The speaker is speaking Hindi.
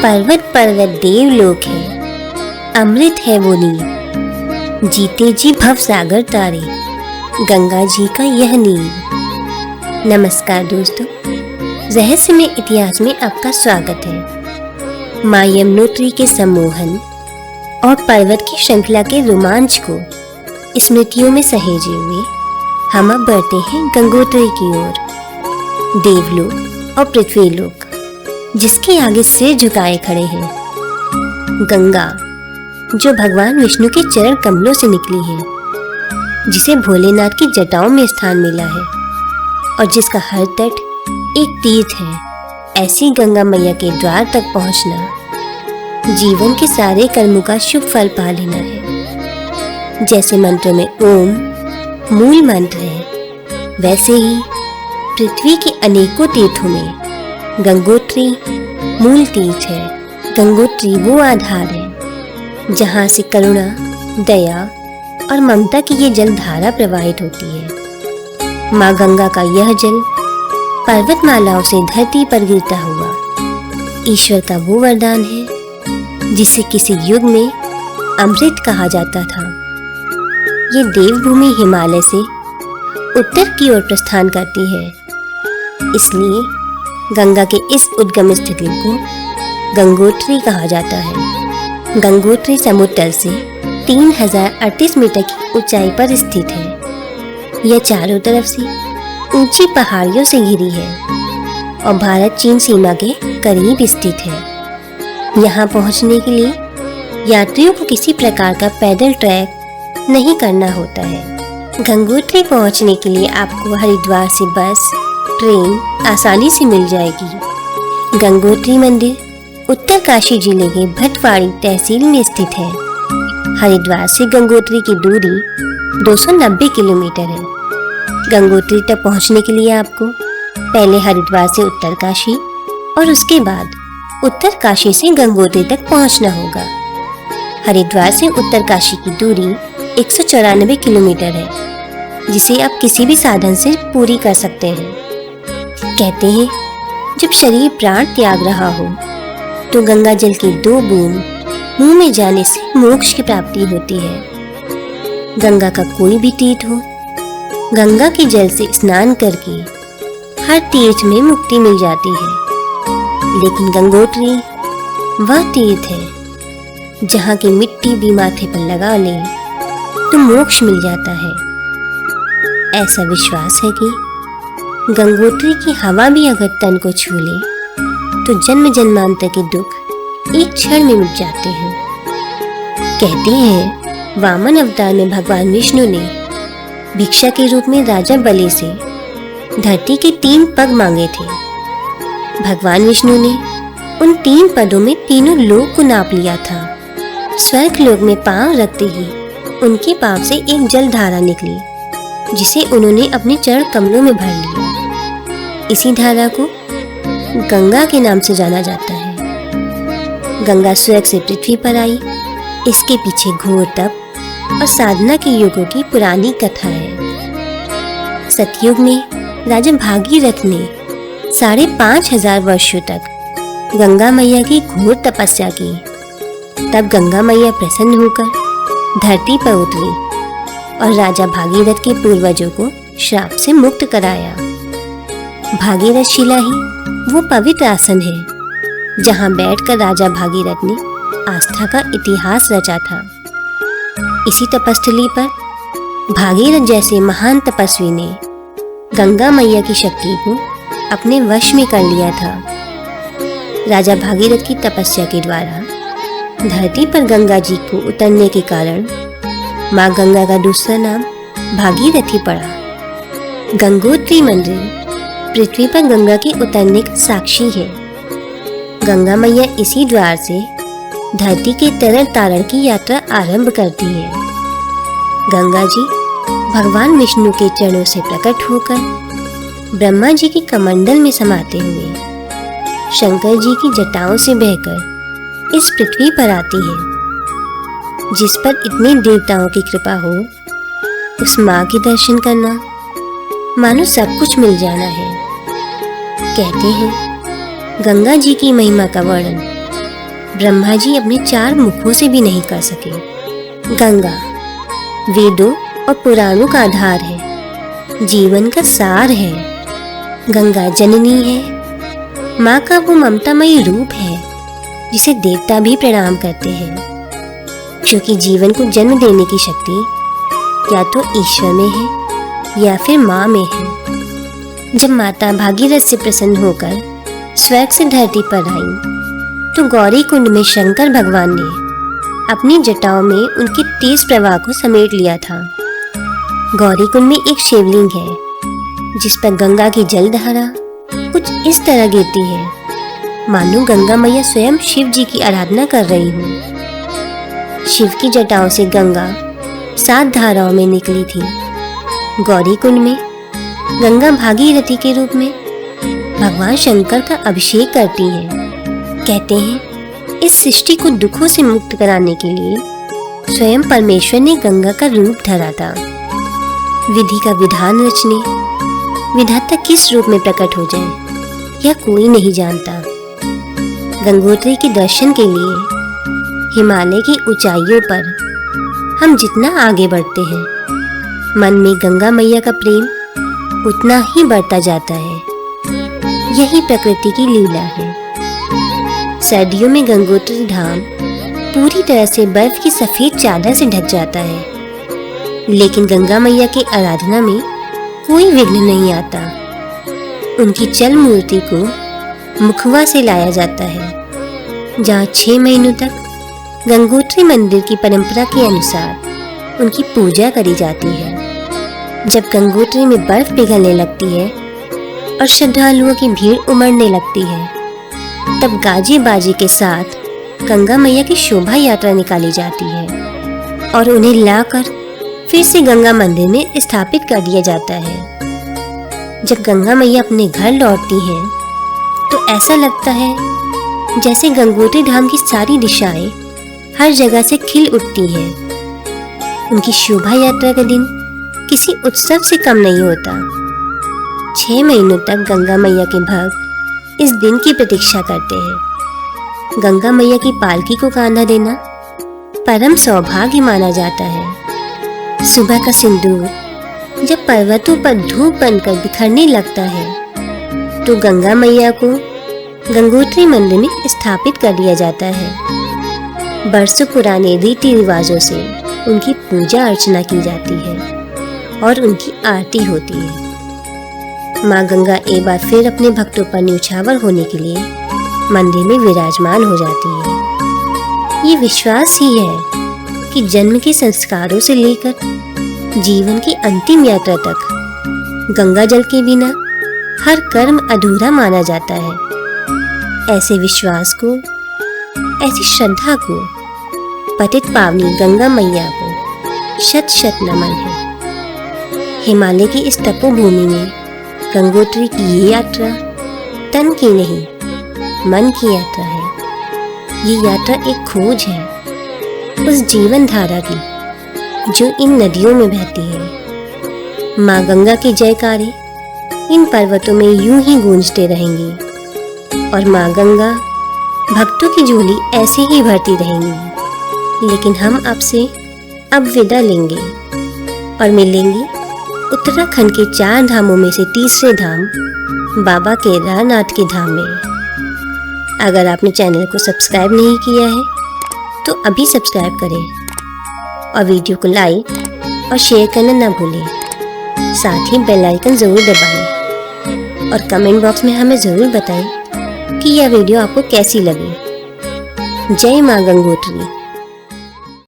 पर्वत पर्वत देवलोक है, अमृत है वो नीर, जीते जी भव सागर तारे, गंगा जी का यह नीर। नमस्कार दोस्तों, रहस्यमय इतिहास में आपका स्वागत है। माँ यमुनोत्री के सम्मोहन और पर्वत की श्रृंखला के रोमांच को स्मृतियों में सहेजे हुए हम अब बढ़ते हैं गंगोत्री की ओर। देवलोक और पृथ्वीलोक जिसके आगे सिर झुकाए खड़े हैं। गंगा जो भगवान विष्णु के चरण कमलों से निकली है, जिसे भोलेनाथ की जटाओं में स्थान मिला है और जिसका हर तट एक तीर्थ है। ऐसी गंगा मैया के द्वार तक पहुंचना जीवन के सारे कर्मों का शुभ फल पा लेना है। जैसे मंत्र में ओम मूल मंत्र है, वैसे ही पृथ्वी के अनेकों तीर्थों में गंगोत्री मूल तीर्थ है। गंगोत्री वो आधार है जहाँ से करुणा, दया और ममता की ये जल धारा प्रवाहित होती है। माँ गंगा का यह जल पर्वतमालाओं से धरती पर गिरता हुआ ईश्वर का वो वरदान है जिसे किसी युग में अमृत कहा जाता था। ये देवभूमि हिमालय से उत्तर की ओर प्रस्थान करती है, इसलिए गंगा के इस उद्गम स्थल को गंगोत्री कहा जाता है। गंगोत्री समुद्र तल से 3038 मीटर की ऊंचाई पर स्थित है। यह चारों तरफ से ऊंची पहाड़ियों से घिरी है और भारत चीन सीमा के करीब स्थित है। यहाँ पहुँचने के लिए यात्रियों को किसी प्रकार का पैदल ट्रैक नहीं करना होता है। गंगोत्री पहुँचने के लिए आपको हरिद्वार से बस, ट्रेन आसानी से मिल जाएगी। गंगोत्री मंदिर उत्तरकाशी जिले के भटवाड़ी तहसील में स्थित है। हरिद्वार से गंगोत्री की दूरी 290 किलोमीटर है। गंगोत्री तक पहुंचने के लिए आपको पहले हरिद्वार से उत्तरकाशी और उसके बाद उत्तरकाशी से गंगोत्री तक पहुंचना होगा। हरिद्वार से उत्तरकाशी की दूरी 194 किलोमीटर है, जिसे आप किसी भी साधन से पूरी कर सकते हैं। कहते हैं जब शरीर प्राण त्याग रहा हो तो गंगा जल की 2 बूंद मुंह में जाने से मोक्ष की प्राप्ति होती है। गंगा का कोई भी तीर्थ हो, गंगा के जल से स्नान करके हर तीर्थ में मुक्ति मिल जाती है, लेकिन गंगोत्री वह तीर्थ है जहाँ की मिट्टी भी माथे पर लगा ले तो मोक्ष मिल जाता है। ऐसा विश्वास है कि गंगोत्री की हवा भी अगर तन को छू ले तो जन्म जन्मांतर के दुख एक क्षण में मिट जाते हैं। कहते हैं वामन अवतार में भगवान विष्णु ने भिक्षा के रूप में राजा बलि से धरती के 3 पग मांगे थे। भगवान विष्णु ने उन 3 पदों में तीनों लोक को नाप लिया था। स्वर्ग लोक में पांव रखते ही उनके पांव से एक जल धारा निकली, जिसे उन्होंने अपने चरण कमलों में भर लिया। इसी धारा को गंगा के नाम से जाना जाता है। गंगा स्वर्ग से पृथ्वी पर आई, इसके पीछे घोर तप और साधना के युगों की पुरानी कथा है। सतयुग में राजा भागीरथ ने 5500 वर्षों तक गंगा मैया की घोर तपस्या की। तब गंगा मैया प्रसन्न होकर धरती पर उतरी और राजा भागीरथ के पूर्वजों को श्राप से मुक्त कराया। भागीरथ शिला ही वो पवित्र आसन है जहाँ बैठकर राजा भागीरथ ने आस्था का इतिहास रचा था। इसी तपस्थली पर भागीरथ जैसे महान तपस्वी ने गंगा मैया की शक्ति को अपने वश में कर लिया था। राजा भागीरथ की तपस्या के द्वारा धरती पर गंगा जी को उतरने के कारण माँ गंगा का दूसरा नाम भागीरथी पड़ा। गंगोत्री मंदिर पृथ्वी पर गंगा के उतरने का साक्षी है। गंगा मैया इसी द्वार से धरती के तरल तारण की यात्रा आरंभ करती है। गंगा जी भगवान विष्णु के चरणों से प्रकट होकर ब्रह्मा जी के कमंडल में समाते हुए शंकर जी की जटाओं से बहकर इस पृथ्वी पर आती है। जिस पर इतने देवताओं की कृपा हो, उस माँ के दर्शन करना मानो सब कुछ मिल जाना है। कहते हैं गंगा जी की महिमा का वर्णन ब्रह्मा जी अपने 4 मुखों से भी नहीं कर सके। गंगा वेदों और पुराणों का आधार है, जीवन का सार है। गंगा जननी है, माँ का वो ममतामयी रूप है जिसे देवता भी प्रणाम करते हैं, क्योंकि जीवन को जन्म देने की शक्ति या तो ईश्वर में है या फिर माँ में है। जब माता भागीरथ से प्रसन्न होकर स्वर्ग से धरती पर आई तो गौरी कुंड में शंकर भगवान ने अपनी जटाओं में उनके तेज प्रवाह को समेट लिया था। गौरी कुंड में एक शिवलिंग है जिस पर गंगा की जलधारा कुछ इस तरह गिरती है मानो गंगा मैया स्वयं शिव जी की आराधना कर रही हो। शिव की जटाओं से गंगा 7 धाराओं में निकली थी। गौरी कुंड में गंगा भागीरथी के रूप में भगवान शंकर का अभिषेक करती है। कहते हैं इस सृष्टि को दुखों से मुक्त कराने के लिए स्वयं परमेश्वर ने गंगा का रूप धरा था। विधि का विधान रचने विधाता किस रूप में प्रकट हो जाए यह कोई नहीं जानता। गंगोत्री के दर्शन के लिए हिमालय की ऊंचाइयों पर हम जितना आगे बढ़ते हैं, मन में गंगा मैया का प्रेम उतना ही बढ़ता जाता है। यही प्रकृति की लीला है। सर्दियों में गंगोत्री धाम पूरी तरह से बर्फ की सफेद चादर से ढक जाता है, लेकिन गंगा मैया की आराधना में कोई विघ्न नहीं आता। उनकी चल मूर्ति को मुखवा से लाया जाता है, जहाँ 6 महीनों तक गंगोत्री मंदिर की परंपरा के अनुसार उनकी पूजा करी जाती है। जब गंगोत्री में बर्फ पिघलने लगती है और श्रद्धालुओं की भीड़ उमड़ने लगती है, तब गाजे बाजे के साथ गंगा मैया की शोभा यात्रा निकाली जाती है और उन्हें लाकर फिर से गंगा मंदिर में स्थापित कर दिया जाता है। जब गंगा मैया अपने घर लौटती है तो ऐसा लगता है जैसे गंगोत्री धाम की सारी दिशाएं हर जगह से खिल उठती है। उनकी शोभा यात्रा का दिन किसी उत्सव से कम नहीं होता। 6 महीनों तक गंगा मैया के भक्त इस दिन की प्रतीक्षा करते हैं। गंगा मैया की पालकी को कांधा देना परम सौभाग्य माना जाता है। सुबह का सिंदूर जब पर्वतों पर धूप बनकर बिखरने लगता है तो गंगा मैया को गंगोत्री मंदिर में स्थापित कर दिया जाता है। बरसों पुराने रीति रिवाजों से उनकी पूजा अर्चना की जाती है और उनकी आरती होती है। माँ गंगा एक बार फिर अपने भक्तों पर न्यौछावर होने के लिए मंदिर में विराजमान हो जाती है। ये विश्वास ही है कि जन्म के संस्कारों से लेकर जीवन की अंतिम यात्रा तक गंगा जल के बिना हर कर्म अधूरा माना जाता है। ऐसे विश्वास को, ऐसी श्रद्धा को पतित पावनी गंगा मैया को शत शत नमन है। हिमालय की इस तपोभूमि में गंगोत्री की ये यात्रा तन की नहीं, मन की यात्रा है। ये यात्रा एक खोज है उस जीवन धारा की जो इन नदियों में बहती है। माँ गंगा के जयकारे इन पर्वतों में यूं ही गूंजते रहेंगे और माँ गंगा भक्तों की झोली ऐसे ही भरती रहेंगी। लेकिन हम आपसे अब विदा लेंगे और मिलेंगे उत्तराखंड के 4 धामों में से तीसरे धाम बाबा केदारनाथ के धाम में। अगर आपने चैनल को सब्सक्राइब नहीं किया है तो अभी सब्सक्राइब करें और वीडियो को लाइक और शेयर करना ना भूलें। साथ ही बेल आइकन ज़रूर दबाएं और कमेंट बॉक्स में हमें ज़रूर बताएं कि यह वीडियो आपको कैसी लगी। जय माँ गंगोत्री।